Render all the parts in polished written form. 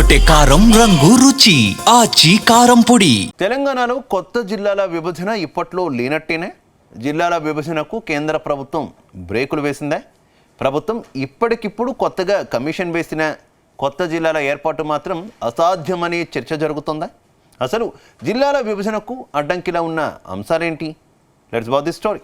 అదరగొట్టే కారం రంగు రుచి ఆచి కారం పొడి. తెలంగాణలో కొత్త జిల్లాల విభజన ఇప్పట్లో లేనట్టేనే. జిల్లాల విభజనకు కేంద్ర ప్రభుత్వం బ్రేకులు వేసిందా? ప్రభుత్వం ఇప్పటికిప్పుడు కొత్తగా కమిషన్ వేసిన కొత్త జిల్లాల ఏర్పాటు మాత్రం అసాధ్యమనే చర్చ జరుగుతుందా? అసలు జిల్లాల విభజనకు అడ్డంకిలా ఉన్న అంశాలేంటి? Let's watch this story.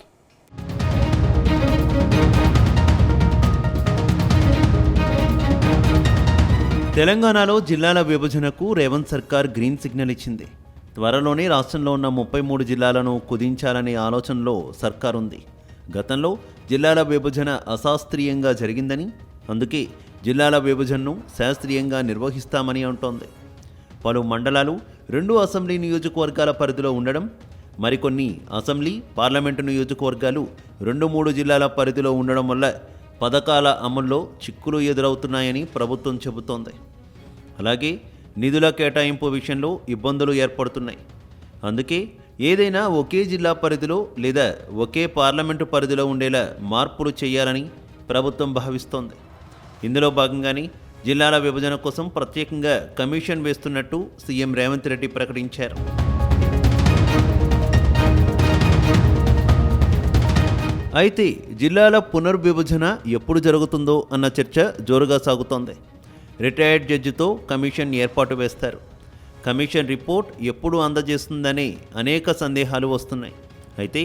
తెలంగాణలో జిల్లాల విభజనకు రేవంత్ సర్కార్ గ్రీన్ సిగ్నల్ ఇచ్చింది. త్వరలోనే రాష్ట్రంలో ఉన్న 33 జిల్లాలను కుదించాలనే ఆలోచనలో సర్కార్ ఉంది. గతంలో జిల్లాల విభజన అశాస్త్రీయంగా జరిగిందని, అందుకే జిల్లాల విభజనను శాస్త్రీయంగా నిర్వహిస్తామని అంటోంది. పలు మండలాలు 2 అసెంబ్లీ నియోజకవర్గాల పరిధిలో ఉండడం, మరికొన్ని అసెంబ్లీ పార్లమెంటు నియోజకవర్గాలు 2-3 జిల్లాల పరిధిలో ఉండడం వల్ల పథకాల అమల్లో చిక్కులు ఎదురవుతున్నాయని ప్రభుత్వం చెబుతోంది. అలాగే నిధుల కేటాయింపు విషయంలో ఇబ్బందులు ఏర్పడుతున్నాయి. అందుకే ఏదైనా ఒకే జిల్లా పరిధిలో లేదా ఒకే పార్లమెంటు పరిధిలో ఉండేలా మార్పులు చేయాలని ప్రభుత్వం భావిస్తోంది. ఇందులో భాగంగానే జిల్లాల విభజన కోసం ప్రత్యేకంగా కమిషన్ వేస్తున్నట్టు సీఎం రేవంత్ రెడ్డి ప్రకటించారు. అయితే జిల్లాల పునర్విభజన ఎప్పుడు జరుగుతుందో అన్న చర్చ జోరుగా సాగుతోంది. రిటైర్డ్ జడ్జితో కమిషన్ ఏర్పాటు వేస్తారు. కమిషన్ రిపోర్ట్ ఎప్పుడు అందజేస్తుందనే అనేక సందేహాలు వస్తున్నాయి. అయితే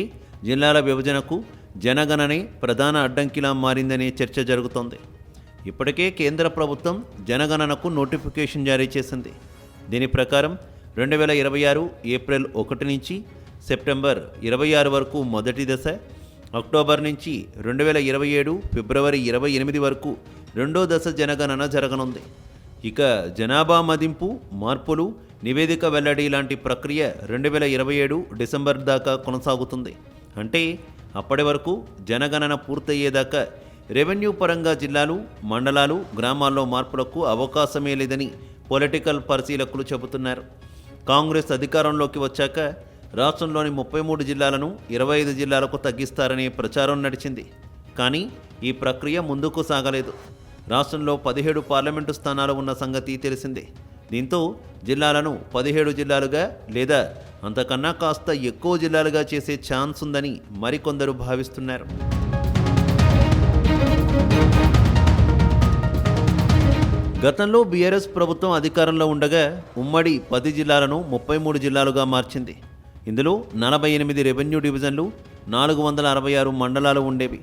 జిల్లాల విభజనకు జనగణనే ప్రధాన అడ్డంకిలా మారిందనే చర్చ జరుగుతోంది. ఇప్పటికే కేంద్ర ప్రభుత్వం జనగణనకు నోటిఫికేషన్ జారీ చేసింది. దీని ప్రకారం 2026 ఏప్రిల్ 1 నుంచి సెప్టెంబర్ 26 వరకు మొదటి దశ, అక్టోబర్ నుంచి 2027 ఫిబ్రవరి 28 వరకు రెండో దశ జనగణన జరగనుంది. ఇక జనాభా మదింపు, మార్పులు, నివేదిక వెల్లడి లాంటి ప్రక్రియ 2027 డిసెంబర్ దాకా కొనసాగుతుంది. అంటే అప్పటి వరకు జనగణన పూర్తయ్యేదాకా రెవెన్యూ పరంగా జిల్లాలు, మండలాలు, గ్రామాల్లో మార్పులకు అవకాశమే లేదని పొలిటికల్ పరిశీలకులు చెబుతున్నారు. కాంగ్రెస్ అధికారంలోకి వచ్చాక రాష్ట్రంలోని 33 జిల్లాలను 25 జిల్లాలకు తగ్గిస్తారనే ప్రచారం నడిచింది. కానీ ఈ ప్రక్రియ ముందుకు సాగలేదు. రాష్ట్రంలో 17 పార్లమెంటు స్థానాలు ఉన్న సంగతి తెలిసిందే. దీంతో జిల్లాలను 17 జిల్లాలుగా లేదా అంతకన్నా కాస్త ఎక్కువ జిల్లాలుగా చేసే ఛాన్స్ ఉందని మరికొందరు భావిస్తున్నారు. గతంలో బీఆర్ఎస్ ప్రభుత్వం అధికారంలో ఉండగా ఉమ్మడి 10 జిల్లాలను 33 జిల్లాలుగా మార్చింది. ఇందులో 48 రెవెన్యూ డివిజన్లు, 466 మండలాలు ఉండేవి.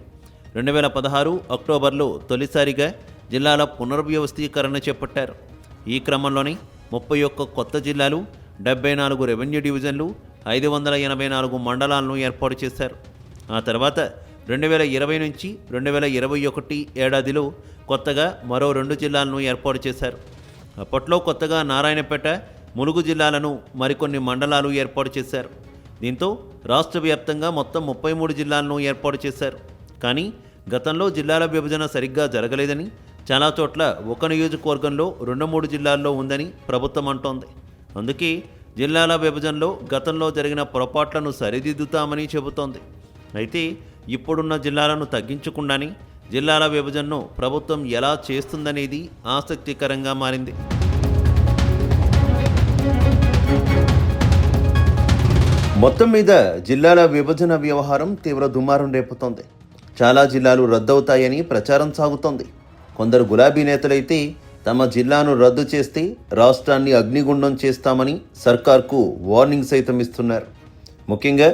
2016 అక్టోబర్లో తొలిసారిగా జిల్లాల పునర్వ్యవస్థీకరణ చేపట్టారు. ఈ క్రమంలోనే 31 కొత్త జిల్లాలు, 74 రెవెన్యూ డివిజన్లు, 584 మండలాలను ఏర్పాటు చేశారు. ఆ తర్వాత 2020 నుంచి 2021 ఏడాదిలో కొత్తగా మరో 2 జిల్లాలను ఏర్పాటు చేశారు. అప్పట్లో కొత్తగా నారాయణపేట, ములుగు జిల్లాలను, మరికొన్ని మండలాలు ఏర్పాటు చేశారు. దీంతో రాష్ట్ర వ్యాప్తంగా మొత్తం 33 జిల్లాలను ఏర్పాటు చేశారు. కానీ గతంలో జిల్లాల విభజన సరిగ్గా జరగలేదని, చాలా చోట్ల ఒక నియోజకవర్గంలో 2-3 జిల్లాల్లో ఉందని ప్రభుత్వం అంటోంది. అందుకే జిల్లాల విభజనలో గతంలో జరిగిన పొరపాట్లను సరిదిద్దుతామని చెబుతోంది. అయితే ఇప్పుడున్న జిల్లాలను తగ్గించకుండానే జిల్లాల విభజనను ప్రభుత్వం ఎలా చేస్తుందనేది ఆసక్తికరంగా మారింది. మొత్తం మీద జిల్లాల విభజన వ్యవహారం తీవ్ర దుమారం రేపుతోంది. చాలా జిల్లాలు రద్దవుతాయని ప్రచారం సాగుతోంది. కొందరు గులాబీ నేతలైతే తమ జిల్లాను రద్దు చేస్తే రాష్ట్రాన్ని అగ్నిగుండం చేస్తామని సర్కార్కు వార్నింగ్ సైతం ఇస్తున్నారు. ముఖ్యంగా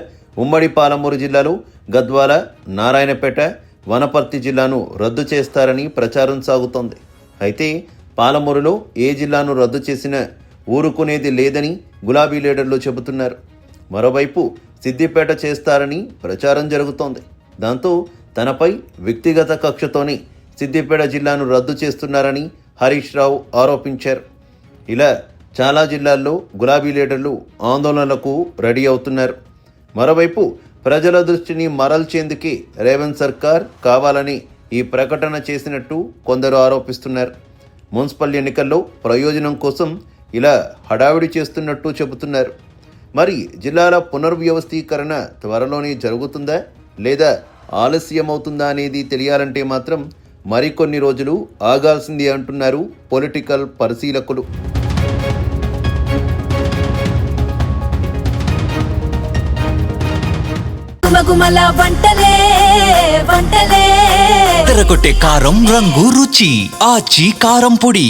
ఉమ్మడి పాలమూరు జిల్లాలో గద్వాల, నారాయణపేట, వనపర్తి జిల్లాను రద్దు చేస్తారని ప్రచారం సాగుతోంది. అయితే పాలమూరులో ఏ జిల్లాను రద్దు చేసినా ఊరుకునేది లేదని గులాబీ లీడర్లు చెబుతున్నారు. మరోవైపు సిద్దిపేట చేస్తారని ప్రచారం జరుగుతోంది. దాంతో తనపై వ్యక్తిగత కక్షతోనే సిద్దిపేట జిల్లాను రద్దు చేస్తున్నారని హరీష్ రావు ఆరోపించారు. ఇలా చాలా జిల్లాల్లో గులాబీ లీడర్లు ఆందోళనలకు రెడీ అవుతున్నారు. మరోవైపు ప్రజల దృష్టిని మరల్చేందుకే రేవంత్ సర్కార్ కావాలని ఈ ప్రకటన చేసినట్టు కొందరు ఆరోపిస్తున్నారు. మున్సిపల్ ఎన్నికల్లో ప్రయోజనం కోసం ఇలా హడావిడి చేస్తున్నట్టు చెబుతున్నారు. మరి జిల్లాల పునర్వ్యవస్థీకరణ త్వరలోనే జరుగుతుందా లేదా ఆలస్యమవుతుందా అనేది తెలియాలంటే మాత్రం మరికొన్ని రోజులు ఆగాల్సింది అంటున్నారు పొలిటికల్ పరిశీలకులు. గుమగుమల వంటలే వంటలే తెరకొట్టే కారం రంగు రుచి ఆచి కారం పొడి.